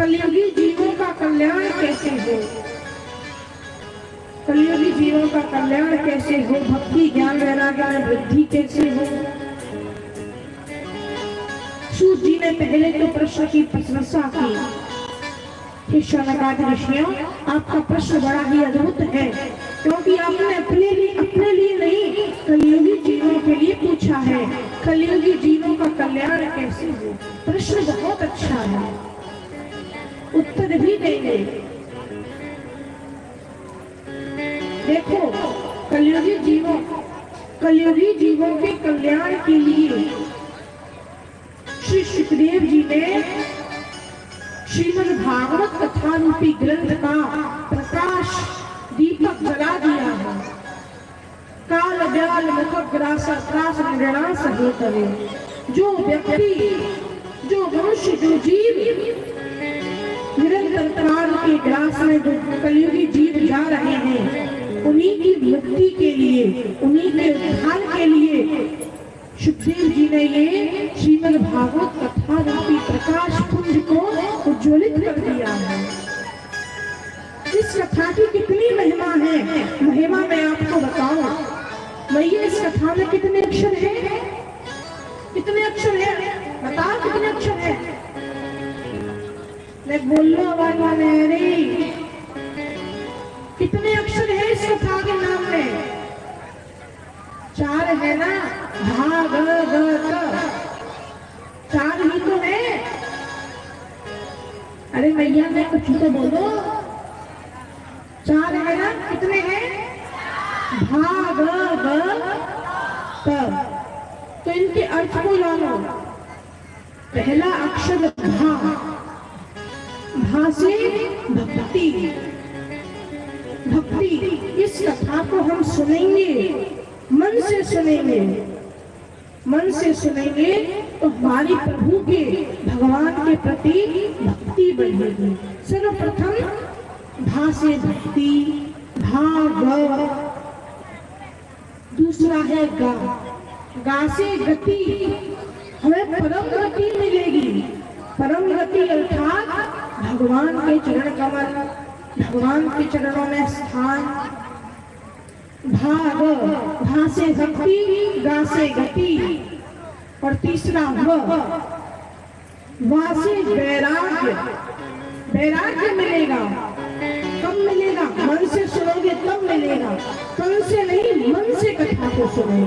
कलयुगी जीवों का कल्याण कैसे हो, कलयुगी जीवों का कल्याण कैसे हो, भक्ति ज्ञान वैराग्य में वृद्धि कैसे हो। सूत जी ने पहले तो प्रश्न की प्रशंसा की कि शौनकादि ऋषियों, आपका प्रश्न बड़ा ही अद्भुत है, क्योंकि आपने अपने लिए नहीं कलयुगी जीवों के लिए पूछा है। कलयुगी जीवों का कल्याण कैसे हो, प्रश्न बहुत अच्छा है, उत्तर भी देंगे। देखो, कलयुगी जीवों के कल्याण के लिए श्री सुखदेव जी ने श्रीमद् भागवत कथा रूपी ग्रंथ का प्रकाश दीपक जला दिया है। काल व्याल मुख ग्रास त्रास निर्णास हो करे। जो व्यक्ति, जो मनुष्य, जो जीव निरंतर काल के ग्रास में जो कलयुगी जीव जा रहे हैं, उन्हीं की मुक्ति के लिए, उन्हीं के उद्धार के लिए सुखदेव जी ने ये श्रीमद् भागवत कथा रूपी प्रकाश पुंज को उज्ज्वलित कर दिया है। इस कथा की कितनी महिमा है, महिमा मैं आपको बताऊं। भैया, इस कथा में कितने अक्षर हैं? कितने अक्षर हैं? बताओ कितने अक्षर हैं? मैं बोलने वाला नहीं, कितने अक्षर है इस कथा के नाम में? 4 है ना, भागवत 4 ही तो है। अरे भैया, मैं कुछ तो बोलो, 4 है ना, कितने हैं? भागवत। तो इनके अर्थ को जानो। पहला अक्षर भा, भा से भक्ति, भक्ति। इस कथा को हम सुनेंगे, मन से सुनेंगे, मन से सुनेंगे तो हमारी प्रभु के, भगवान के प्रति भक्ति बढ़ेगी। सर्वप्रथम भा से भक्ति, भाग। दूसरा है गा, गा से गति, हमें परम गति मिलेगी। परम गति अर्थात भगवान के चरण कमल, भगवान के चरणों में स्थान। भाग, भा से भक्ति, गा से गति। और तीसरा वा से वैराग्य, वैराग्य मिलेगा। कब मिलेगा? मन से सुनोगे तब मिलेगा, कल से नहीं, मन से कथा को सुनो।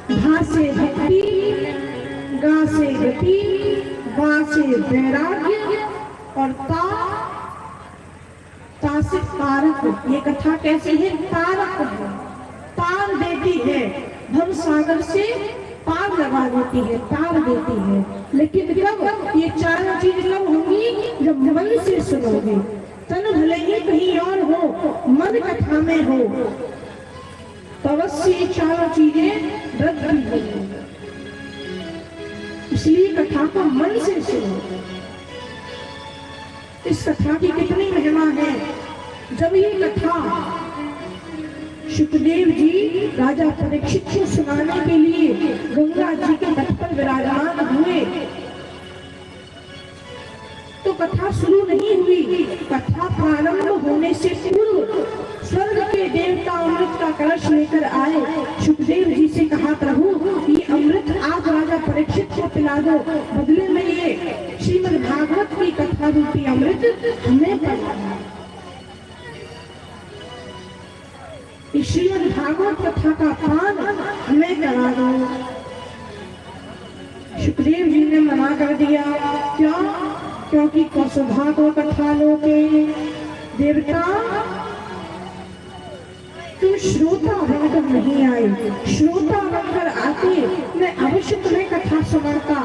भा से भक्ति, गा से गति, वा से वैराग्य और ता से तारक। ये कथा कैसे है? तारक है, तार देती है, भव सागर से पार लगा देती है, तार देती है। लेकिन कब? ये 4 चीज कब होंगी? जब मन से सुनोगे। तन भले ही कहीं और हो, मन कथा में हो, तो अवश्य ये 4 चीजें रद्द होंगी। इसलिए कथा को मन से सुनो। इस कथा की कितनी महिमा है। जब ये कथा सुखदेव जी राजा परीक्षित को सुनाने के लिए गंगा जी के तट पर विराजमान हुए, तो कथा शुरू नहीं हुई। कथा प्रारंभ होने से पूर्व स्वर्ग के देवता अमृत का कलश लेकर आए। सुखदेव जी से कहा, प्रभु ये अमृत आज राजा परीक्षित को पिला दो, बदले में ये श्रीमद् भागवत की कथा रूपी अमृत हमें पिलाना। श्रीमद् भागवत कथा का पान हमें करा दो। सुखदेव जी ने मना कर दिया। क्यों? क्योंकि कौसुभा को कथा लोगे देवता, तुम श्रोता बनकर नहीं आए। श्रोता बनकर आते मैं अवश्य तुम्हें कथा सुनाता,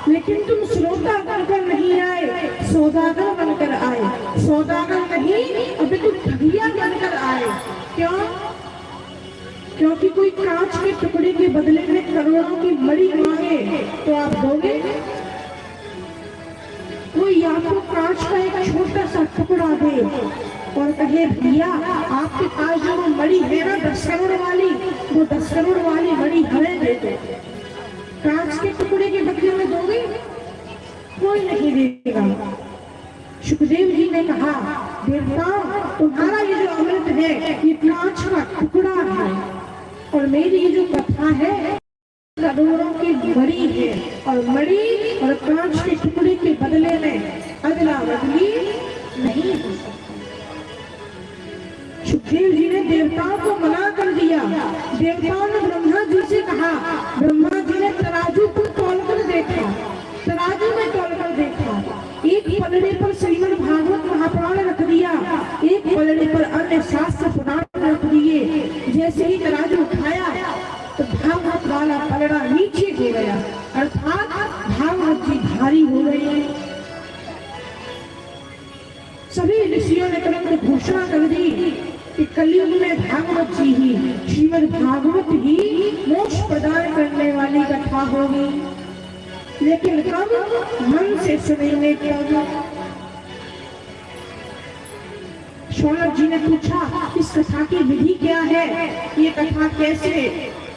लेकिन तुम श्रोता बनकर नहीं आए, सौदागर बनकर आए। सौदागर नहीं, अभी तुम ठगिया बनकर आए। क्यों? क्योंकि कोई कांच के टुकड़े के बदले में करोड़ों की मणि मांगे तो आप दोगे? कोई आपको कांच का एक छोटा सा टुकड़ा दे और कहे, भैया आपके पास जो वो मणि है ना 10 करोड़ वाली, वो 10 करोड़ वाली मणि हमें दे दो, कांच के टुकड़े के बदले में दोगे? कोई नहीं देगा। सुखदेव जी ने कहा, देवता तुम्हारा ये जो अमृत है ये कांच का टुकड़ा है और मेरी ये जो कथा है करोड़ों की मणि है और मणि और कांच के टुकड़े के बदले में अदला बदली नहीं हो सकती। सुखदेव जी ने देवताओं को मना कर दिया। देवताओं ने ब्रह्मा जी से कहा, ब्रह्मा जी ने तराजू को तोलकर देखा, तराजू में तोलकर देखा, एक पलड़े पर श्रीमद् भागवत महापुराण रख दिया, एक पलड़े पर अन्य शास्त्र पुराण रख दिए। जैसे ही तराजू उठाया तो भागवत वाला पलड़ा नीचे हो गया, अर्थात भागवत जी भारी हो गई। सभी ऋषियों ने तुरंत घोषणा कर दी कि कलयुग में भागवत जी ही, श्रीमद् भागवत ही मोक्ष प्रदान करने वाली कथा होगी। लेकिन कब? मन से सुनेंगे कब? शौनक जी ने पूछा, इस कथा की विधि क्या है? ये कथा कैसे,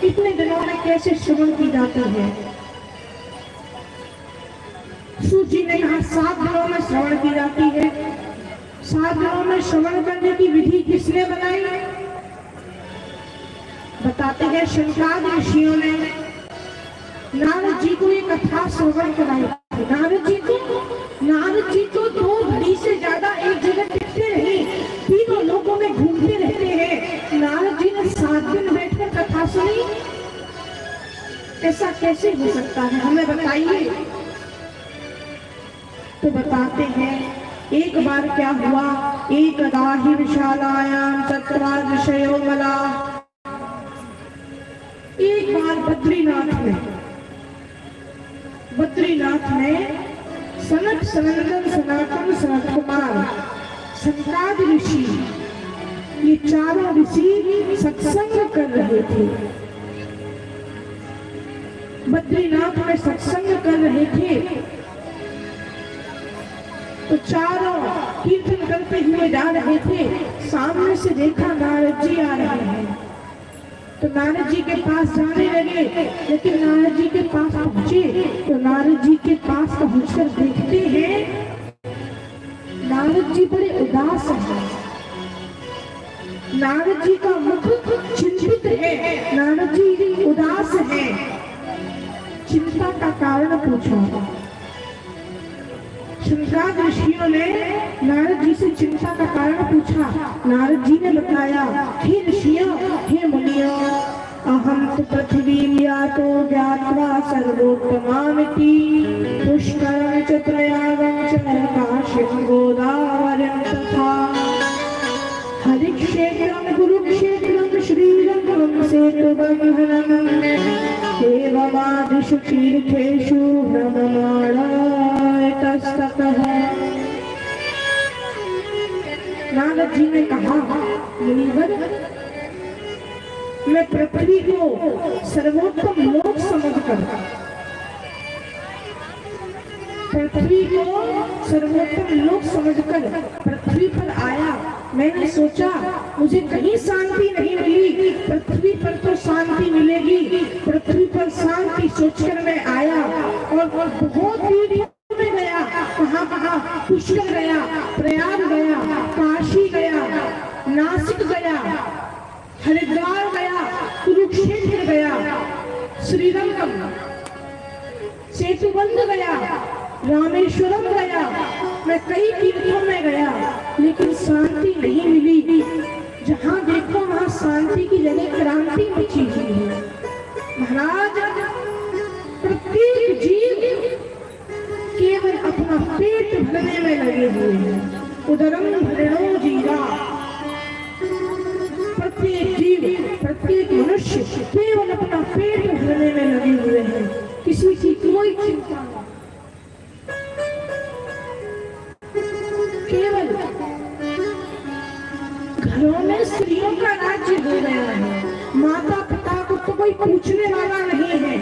कितने दिनों में कैसे श्रवण की जाती है? सूत जी ने कहा 7 दिनों में श्रवण की जाती है। 7 दिनों में श्रवण करने की विधि किसने बनाई? बताते हैं शंकादि ऋषियों ने नारद जी को ये कथा श्रवण कराई। नारद जी को 2 घड़ी से ज्यादा एक जगह टिकते नहीं, तीनों लोगों में घूमते रहते हैं। नारद जी ने 7 दिन बैठकर कथा सुनी। ऐसा कैसे हो सकता है, हमें बताइए। तो बताते हैं एक बार क्या हुआ, एक दाहि विशालायाम चतुरार्ध ऋषयो मला। एक बार बद्रीनाथ में सनक सनंदन सनातन सनत कुमार सनकादि ऋषि, ये चारों ऋषि सत्संग कर रहे थे। बद्रीनाथ में सत्संग कर रहे थे तो चारों कीर्तन करते हुए जा रहे थे। सामने से देखा नारद जी आ रहे हैं तो नारद जी के पास जाने लगे। लेकिन नारद जी के पास पहुंचे तो नारद जी के पास पहुंचकर देखते हैं नारद जी बड़े उदास हैं। नारद जी का मुख चिंतित है, नारद जी उदास हैं। चिंता का कारण पूछा। शंकादि ऋषियों ने नारद जी से चिंता का कारण पूछा। नारद जी ने बताया, हे ऋषियों, हे मुनियों, अहम तो पृथ्वी यातो ज्ञात्वा सर्वोत्तमामिति पुष्करं च प्रयागं च काशीं गोदावरीं तथा हरिक्षेत्रं कुरुक्षेत्रं श्रीरंगं सेतुबन्धनम् एवमादिषु तीर्थेषु भ्रममाणस्ततः। नारद जी ने कहा, मुनिवर, मैं पृथ्वी को सर्वोत्तम लोक समझकर पृथ्वी पर आया। मैंने सोचा मुझे कहीं शांति नहीं मिली, पृथ्वी पर तो शांति मिलेगी। पृथ्वी पर शांति सोचकर मैं आया और बहुत तीर्थों में गया। कहाँ पुष्कर गया, प्रयाग गया, काशी गया, नासिक गया, हरिद्वार गया, कुरुक्षेत्र गया, श्रीरंगम, सेतुबंध गया, रामेश्वरम गया। मैं कई तीर्थों में गया लेकिन शांति नहीं मिली। जहाँ देखो वहाँ शांति की जगह क्रांति मची हुई है। महाराज, प्रत्येक जीव केवल अपना पेट भरने में लगे हुए हैं। उदरम भरणो जीवा। प्रत्येक जीव, प्रत्येक मनुष्य केवल अपना पेट भरने में लगे हुए हैं, किसी की कोई चिंता नहीं। केवल घरों में स्त्रियों का राज्य हो गया है। माता पिता को तो कोई पूछने वाला नहीं है।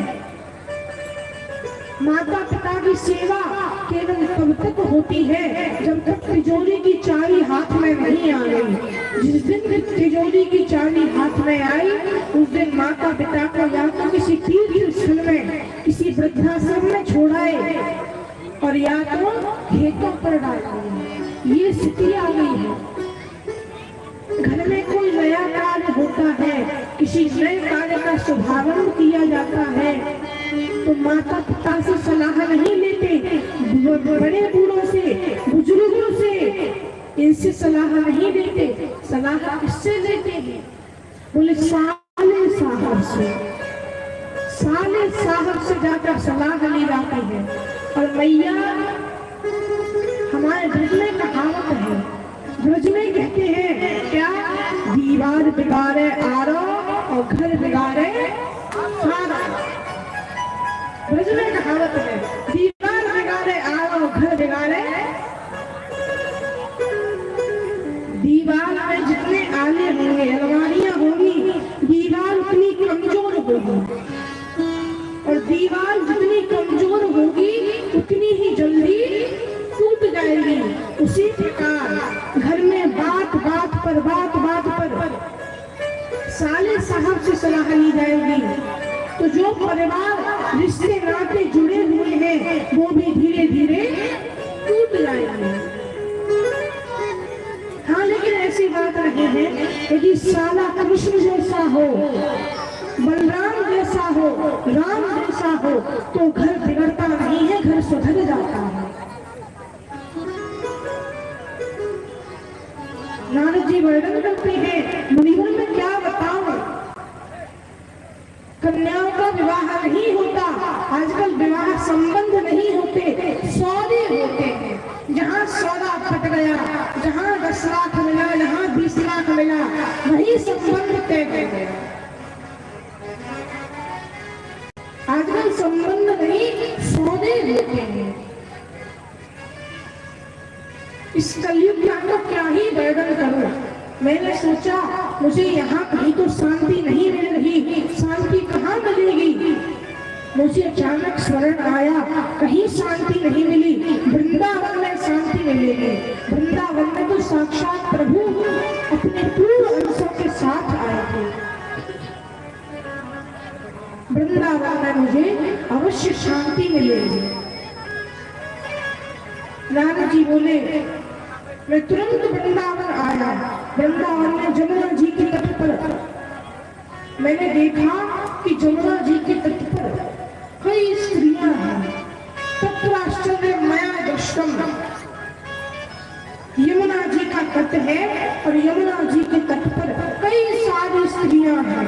माता पिता की सेवा केवल तब तक होती है जब तक तिजोरी की चाबी हाथ में नहीं आ गई। जिस दिन तिजोरी की चाबी हाथ में आई उस दिन माता पिता को या तो किसी तीर्थ स्थल में, किसी वृद्धाश्रम में छोड़ाए और या तो खेतों पर डाल दिए। ये स्थिति आ गई है। घर में कोई नया कार्य होता है, किसी नए कार्य का शुभारंभ किया जाता है, तो माता पिता से सलाह नहीं लेते, बड़े बूढ़ों से, बुजुर्गों से, इनसे सलाह नहीं लेते। सलाह किससे लेते हैं? बोले साले साहब से। साले साहब से जाकर सलाह ली जाती है। और मैया, हमारे ब्रज में कहावत है, ब्रज में कहते हैं क्या? दीवार बिगाड़े आरो और घर बिगाड़े सारा। ब्रज में कहावत है, दीवार बिगाड़े आरो और घर बिगाड़े। दीवार में जितने आले होंगे, अलमारियां होंगी, दीवार उतनी कमजोर होगी, और दीवार जितनी कमजोर होगी उतनी ही जल्दी टूट जाएगी। उसी प्रकार घर में बात बात पर साले साहब से सलाह ली जाएगी, तो जो परिवार रिश्ते नाते जुड़े हुए हैं वो भी धीरे धीरे टूट जाएंगे। हाँ, लेकिन ऐसी बात नहीं है, यदि साला कृष्ण जैसा हो, बलराम जैसा हो, राम जैसा हो, तो घर बिगड़ता नहीं है, घर सुधर जाता है। नारद जी वर्णन करते हैं, मुनिवर में क्या बताऊं, कन्याओं का विवाह नहीं होता, आजकल विवाह संबंध नहीं होते, सौदे होते हैं। जहाँ सौदा फट गया, जहाँ 10 लाख मिला, जहाँ 20 लाख मिला, वही संबंध तय कर गया। आजकल संबंध नहीं, सौदे होते हैं। इस कलयुग का तो क्या ही वर्णन करूं। मैंने सोचा मुझे यहाँ कहीं तो शांति नहीं मिल रही, शांति कहाँ मिलेगी। मुझे अचानक स्मरण आया, कहीं शांति नहीं मिली, वृंदावन में शांति मिलेगी। वृंदावन में तो साक्षात प्रभु अपने पूर्ण अंशों के साथ आए थे। वृंदावन में मुझे अवश्य शांति मिलेगी। नारद जी बोले, मैं तुरंत वृंदावन आया। वृंदावन में जमुना जी के तट पर मैंने देखा कि जमुना जी के तट पर कई स्त्रियां हैं। तत्राश्चर्य मया दृष्टम। यमुना जी का तट है और यमुना जी के तट पर कई सारी स्त्रियां हैं।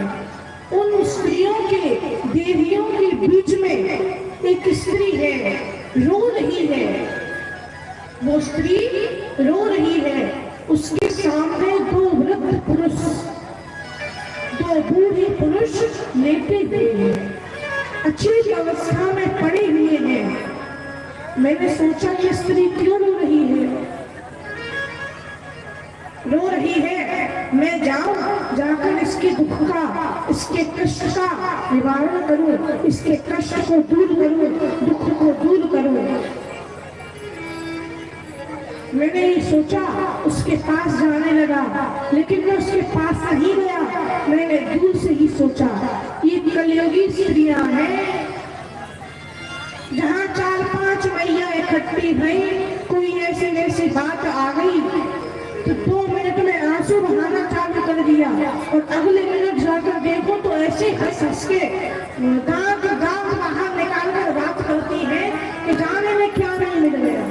उन स्त्रियों के, देवियों के बीच में एक स्त्री है, रो रही है। वो स्त्री रो रही है, उसके सामने 2 वृद्ध पुरुष, 2 बूढ़े पुरुष लेटे हुए हैं, अच्छी अवस्था में पड़े हुए हैं। मैंने सोचा ये स्त्री क्यों रो रही है? रो रही है, मैं जाऊं, जाकर इसके दुख का, इसके कष्ट का निवारण करूं, इसके कष्ट को दूर करूं, दुख को दूर करूं। मैंने ये सोचा, उसके पास जाने लगा, लेकिन मैं उसके पास नहीं गया। मैंने दूर से ही सोचा, ये कलयुगी स्त्रियां हैं। जहाँ 4-5 मैया इकट्ठी भई, कोई ऐसी वैसी बात आ गई तो 2 मिनट में आंसू बहाना चालू कर दिया, और अगले मिनट जाकर देखो तो ऐसे हंस के दांत बाहर निकाल कर बात करती है कि जाने में क्या नहीं मिल गया।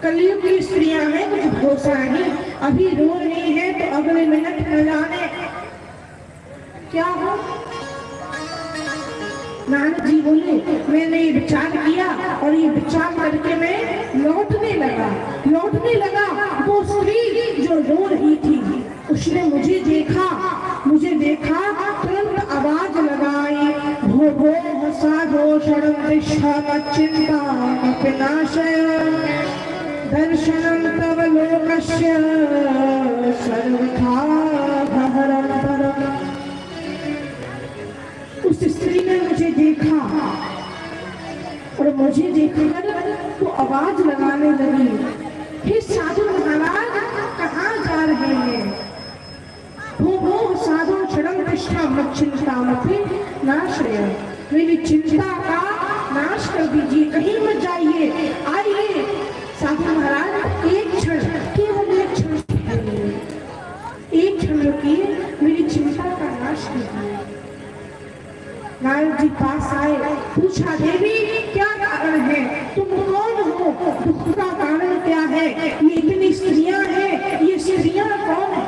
कलयुग की स्त्रियां हैं, कुछ भरोसा नहीं। अभी रो रही है तो अगले मिनट न जाने क्या हो। नारद जी बोले, मैंने ये विचार किया और ये विचार करके मैं लौटने लगा। वो स्त्री जो रो रही थी, उसने मुझे देखा, तुरंत आवाज लगाई, भो भो साधो शरणं दिशा विनाशय दर्शनं तव लोकस्य सर्वथा भहरं। उस स्त्री ने मुझे देखा और मुझे देखकर वो आवाज लगाने लगी, हे साधु महाराज, कहाँ जा रहे हैं? भो साधु क्षणं तिष्ठा मच्चिंता मते नाश्रय। मेरी चिंता का नाश कर दीजिए, कहीं मत जाइए, आइए। साधु महाराज एक क्षण, केवल एक क्षण, एक क्षण रुकिए, मेरी चिंता का नाश कीजिए। नारद जी पास आए, पूछा देवी क्या कारण है, तुम कौन हो, दुख का कारण क्या है, ये इतनी स्त्रियां हैं, ये स्त्रियां कौन है?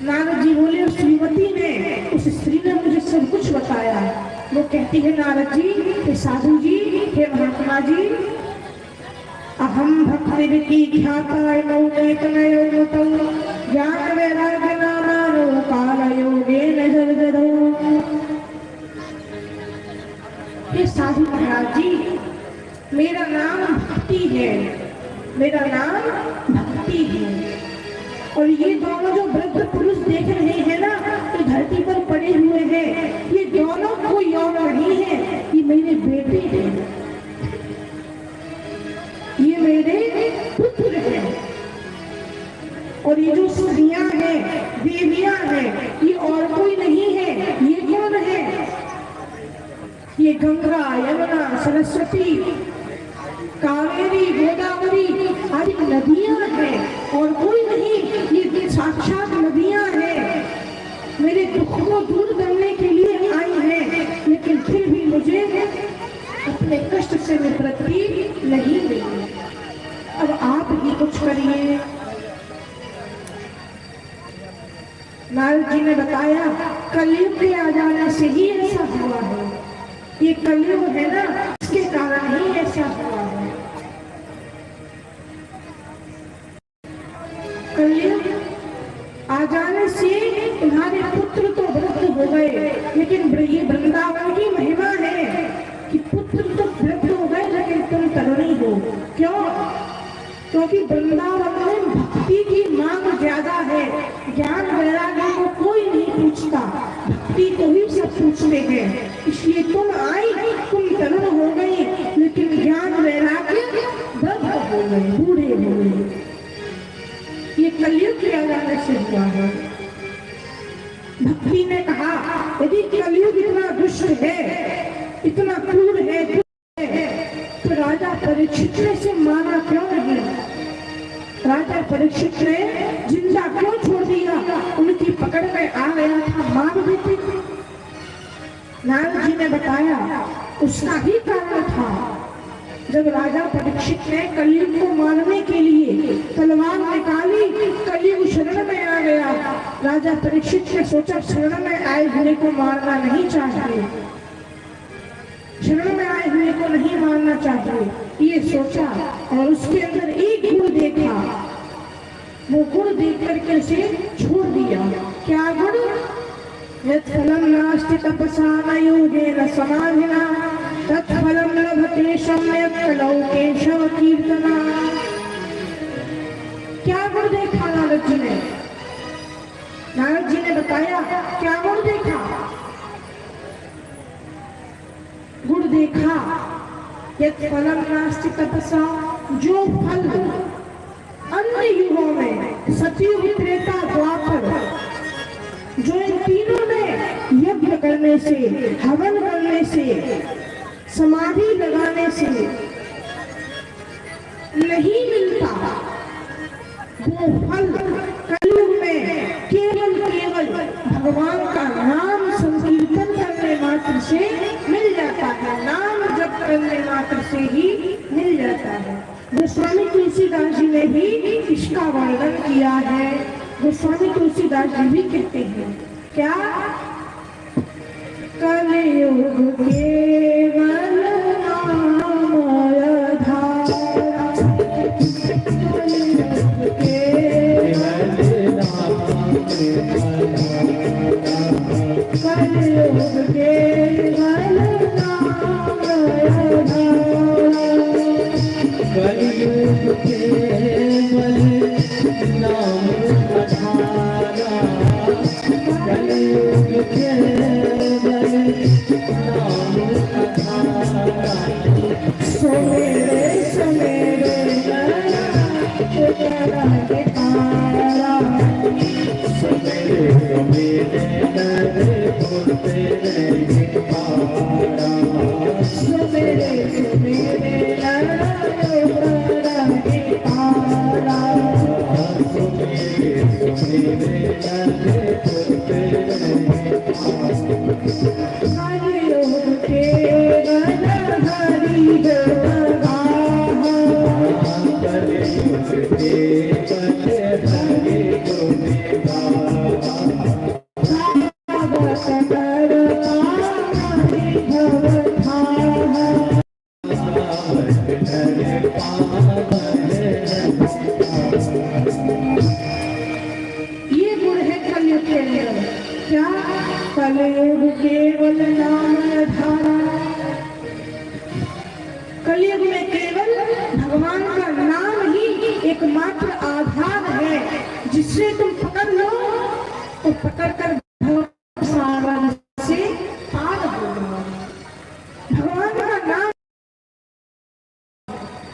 नारद जी बोले, उस युवती ने, उस स्त्री ने मुझे सब कुछ बताया। वो कहती है नारद जी, हे साधु जी, हे महात्मा जी, अहम भक्ति ख्याता ज्ञान वैराग्य नामानो काल योगेन जर्जरो। हे साधु महाराज जी, मेरा नाम भक्ति है, मेरा नाम भक्ति है। और ये दोनों जो वृद्ध पुरुष देख रहे हैं ना, तो धरती पर पड़े हुए हैं, ये दोनों कोई और नहीं है, ये मेरे बेटे हैं, ये मेरे पुत्र हैं। और ये जो स्त्रियां हैं, देवियां हैं, ये और कोई नहीं है, ये कौन है? ये गंगा, यमुना, सरस्वती, कावेरी, गोदावरी आदि नदियां हैं, और कोई नहीं, ये साक्षात नदियां हैं। मेरे दुख को दूर करने के लिए आई हैं, लेकिन फिर भी मुझे अपने कष्ट से निवृत्ति नहीं मिली। अब आप ही कुछ करिए। नारद जी ने बताया, कलयुग के आ जाने से ही ऐसा हुआ है, ये कलयुग है ना, इसके कारण ही ऐसा हुआ है। कलयुग आ जाने से तुम्हारे पुत्र तो वृद्ध हो गए, लेकिन ये वृंदावन की महिमा है कि पुत्र तो वृद्ध हो गए, लेकिन तुम तरुणी हो। क्यों? क्योंकि वृंदावन में भक्ति की मांग ज्यादा है, ज्ञान वैराग्य को कोई नहीं पूछता, भक्ति को ही सब पूछते हैं। इसलिए तुम आई, तुम तरुण हो गई, लेकिन ज्ञान वैराग्य वृद्ध हो गए, बूढ़े हो गए। ये कलयुग के आने से हुआ है। भक्ति ने कहा, यदि कलयुग इतना दुष्ट है, इतना क्रूर है, तो राजा परीक्षित ने से माना क्यों नहीं? राजा परीक्षित ने जिंदा क्यों छोड़ दिया? उनकी पकड़ में आ गया था, मार देते थे। नारद जी ने बताया, उसका ही कारण था। जब राजा परीक्षित ने कलयुग को मारने के लिए तलवार निकाली, कलयुग शरण में आ गया। राजा परीक्षित ने सोचा, शरण में आए हुए को मारना नहीं चाहिए, शरण में आए हुए को नहीं मारना चाहिए, ये सोचा। और उसके अंदर एक गुण देखा, वो गुण देख करके उसे छोड़ दिया। क्या गुण? यत्फलं नास्ति तपसा न योगेन समाधिना तत्फलं लभते सम्यक् कलौ केशव कीर्तना। क्या गुण देखा नारद जी ने? नारद जी ने बताया, क्या गुण देखा? गुण देखा, यत्फलं नास्ति तपसा, जो फल अन्य युगों में, सतयुग, त्रेता, द्वापर, जो इन तीनों में यज्ञ करने से, हवन करने से, समाधि लगाने से नहीं मिलता, वो फल कलयुग में केवल भगवान का नाम संकीर्तन करने मात्र से मिल जाता है, नाम जप करने मात्र से ही मिल जाता है। गोस्वामी तुलसीदास जी ने भी इसका वर्णन किया है। गोस्वामी तुलसीदास जी भी कहते हैं, क्या? कलयुग केवल नाम धारा, कलयुग केवल नाम, कलयुग केवल नाम धारा, कलयुग केवल नाम धारा, कलयुग केवल नाम धारा। सवेरे सवेरे उतरा है तारा, सवेरे सवेरे उतरे है तारा। भगवान का नाम ही एकमात्र आधार है, जिससे तुम पकड़ लो तो पकड़ कर सागर से पार हो जाओ। भगवान का नाम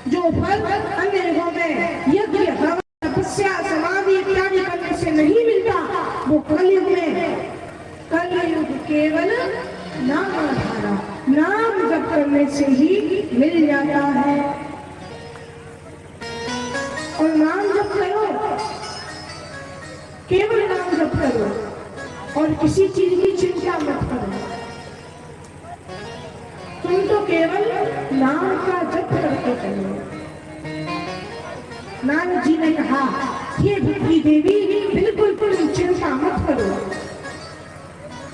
जो फल अन्य युगों में यज्ञ हवन तपस्या समाधि इत्यादि करने से नहीं मिलता, वो कलयुग में कलयुग केवल नाम आधारा, नाम जप करने से ही मिल जाता है। और नाम जप करो, केवल नाम जप करो और किसी चीज की चिंता मत करो। तुम तो केवल नाम का जप करते चलो। नारद जी ने कहा, हे भक्ति देवी, बिल्कुल तुम चिंता मत करो,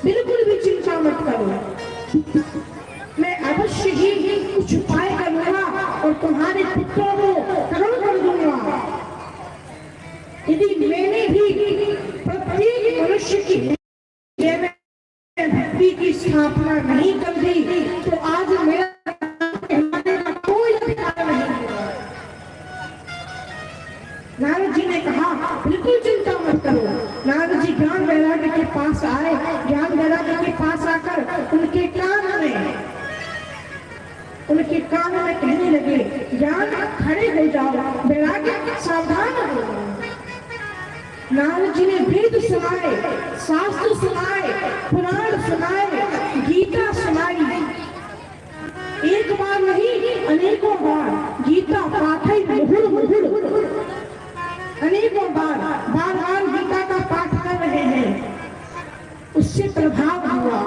बिल्कुल भी चिंता मत करो। मैं अवश्य ही कुछ उपाय करूंगा और तुम्हारे पुत्रों को करुण कर दूंगा। यदि मैंने भी प्रत्येक मनुष्य की भक्ति की स्थापना नहीं कर दी तो आज मेरा कोई अधिकार नहीं होगा। नारद जी ने कहा, बिल्कुल चिंता मत करो। नारद जी ज्ञान वैराग्य के पास आए। ज्ञान वैराग्य के पास आकर उनके कान में कहने लगे, ज्ञान खड़े हो जाओ, वैराग्य सावधान हो जाओ। नारद जी ने वेद सुनाए, शास्त्र सुनाए, पुराण सुनाए, गीता सुनाई। एक बार नहीं, अनेकों बार गीता पाठ मुहुर अनेकों बार गीता का पाठ कर रहे हैं। उससे प्रभाव हुआ,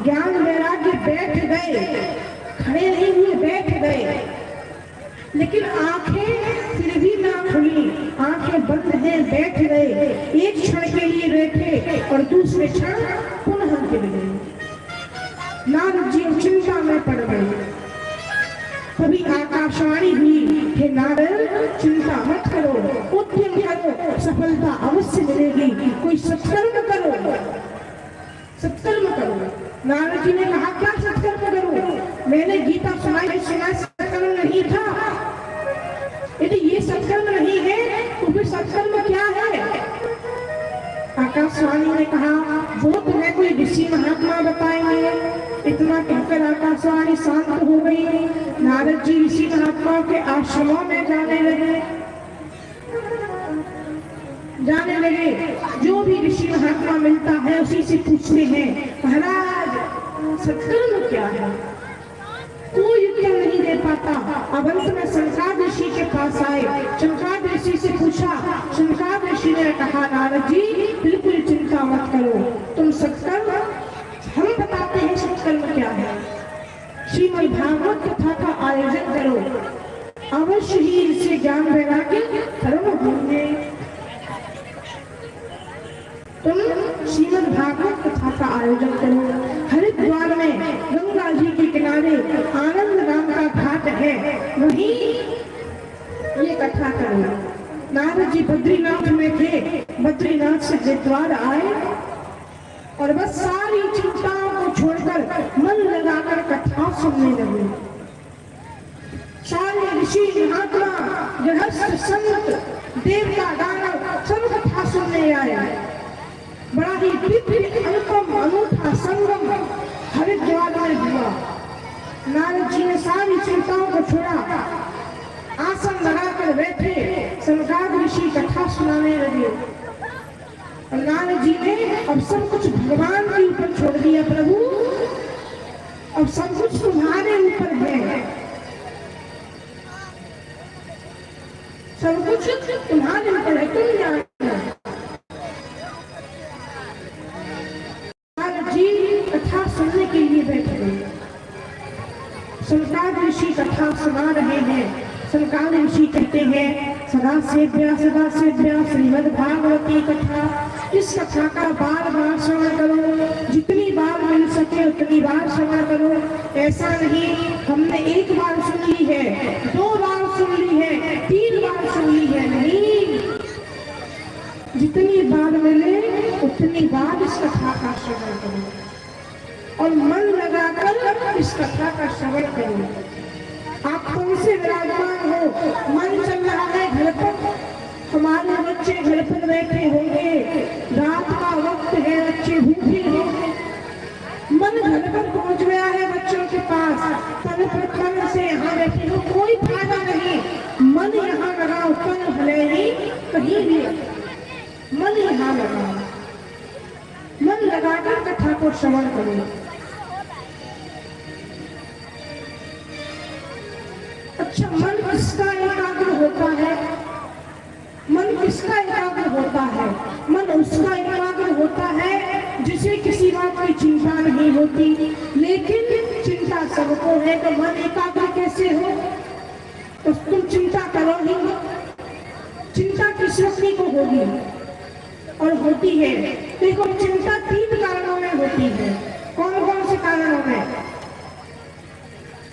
ज्ञान वैराग्य बैठ गए, खड़े नहीं हुए, बैठ गए। लेकिन आंखें फिर भी ना खुली, आंखें बंद हैं, बैठ गए। एक क्षण के लिए बैठे और दूसरे क्षण पुनः गिर गए। नारद जी चिंता में पड़ गए। तभी आकाशवाणी हुई, हे नारद, चिंता मत करो, उद्यम करो, सफलता अवश्य मिलेगी। कोई सत्कर्म करो, सत्कर्म करो। नारद जी ने कहा, क्या सत्कर्म करूं? मैंने गीता सुनाई, सुना सत्कर्म नहीं था। यदि ये सत्कर्म नहीं है तो फिर सत्कर्म क्या है? आकाशवाणी ने कहा, वो तुम्हें कोई ऋषि महात्मा बताएंगे। इतना कहकर आकाशवाणी शांत हो गई। नारद जी ऋषि महात्माओं के आश्रमों में जाने लगे। जो भी ऋषि महात्मा मिलता है उसी से पूछते हैं, महाराज सत्कर्म क्या है? कोई उत्तर नहीं दे पाता। अब अंत में शंकर ऋषि के पास आए। शंकर ऋषि से पूछा। शंकर ऋषि ने कहा, नारद जी बिल्कुल चिंता मत करो, तुम सत्कर्म, हम बताते हैं सत्कर्म क्या है। श्रीमद् भागवत कथा का आयोजन करो, अवश्य ही इससे ज्ञान वैराग्य कर्म होंगे। तुम श्रीमद् भागवत कथा का आयोजन करो। हरिद्वार में गंगा जी के किनारे आनंद नाम का घाट है, वहीं ये कथा करो। नारद जी बद्रीनाथ में थे। बद्रीनाथ से हरिद्वार आए और बस सारी चिंताओं को छोड़कर मन लगाकर कथा सुनने लगे। सारे ऋषि महात्मा, गृहस्थ, संत, देवता, दानव सब कथा सुनने आए। बड़ा ही दिव्य अनुपम अनूठा संगम हरिद्वार में हुआ। नारद जी ने सारी चिंताओं को छोड़ा, आसन लगाकर बैठे। शंकर ऋषि कथा सुनाने लगे। और नारद जी ने अब सब कुछ भगवान के ऊपर छोड़ दिया। प्रभु, अब सब कुछ तुम्हारे ऊपर है, सब कुछ तुम्हारे ऊपर है, तुम जानो। कथा सुनने के लिए बैठे गए। शंकर ऋषि कथा सुना रहे हैं। शंकर ऋषि कहते हैं, सदा सेव्या श्रीमद् भागवती कथा। इस कथा का बार बार श्रवण करो, जितनी बार मिल सके उतनी बार श्रवण करो। ऐसा नहीं हमने एक बार सुन ली है, 2 बार सुन ली है, 3 बार सुन ली है, नहीं, जितनी बार मिले उतनी बार इस कथा का श्रवण करो और मन लगाकर इस कथा का श्रवण करो। आप कौन से विराजमान हो, बैठे होंगे, रात का वक्त है, बच्चे भूखे होंगे, मन घर पर पहुंच गया है बच्चों के पास, तन प्रथम से यहाँ बैठे हो, कोई फायदा नहीं, मन यहाँ लगाओ, तन भले ही कहीं भी, मन यहाँ लगाओ, मन लगाकर कथा को श्रवण करो। अच्छा, मन किसका एकाग्र होता है? मन किसका एकाग्र होता है? मन उसका एकाग्र होता है जिसे किसी बात की चिंता नहीं होती, लेकिन चिंता सबको है, तो मन एकाग्र कैसे हो? तो तुम चिंता करो ही, चिंता किस व्यक्ति को होगी और होती है? देखो, चिंता 3 कारणों में होती है। कौन कौन से कारणों में?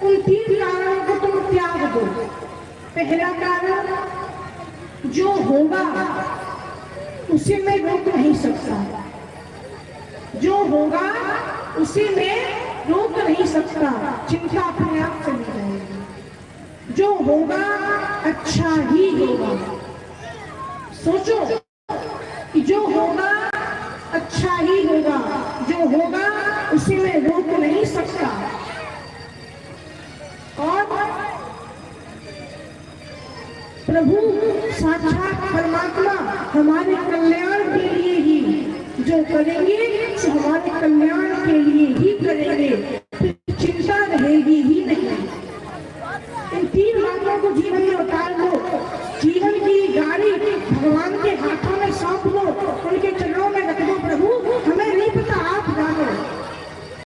उन 3 कारणों को तुम त्याग दो। पहला कारण, जो होगा उसे मैं रोक नहीं सकता, जो होगा उसे मैं रोक नहीं सकता, चिंता अपने आप चली जाएगी। जो होगा अच्छा ही होगा। सोचो कि जो होगा अच्छा ही होगा, जो होगा उसे मैं रोक नहीं सकता। और प्रभु साक्षात परमात्मा हमारे कल्याण के लिए ही जो करेंगे, तो हमारे कल्याण के लिए ही करेंगे, चिंता रहेगी ही नहीं। इन 3 बातों को जीवन में उतार लो, जीवन की गाड़ी भगवान के हाथों में सौंप लो, उनके चरणों में रख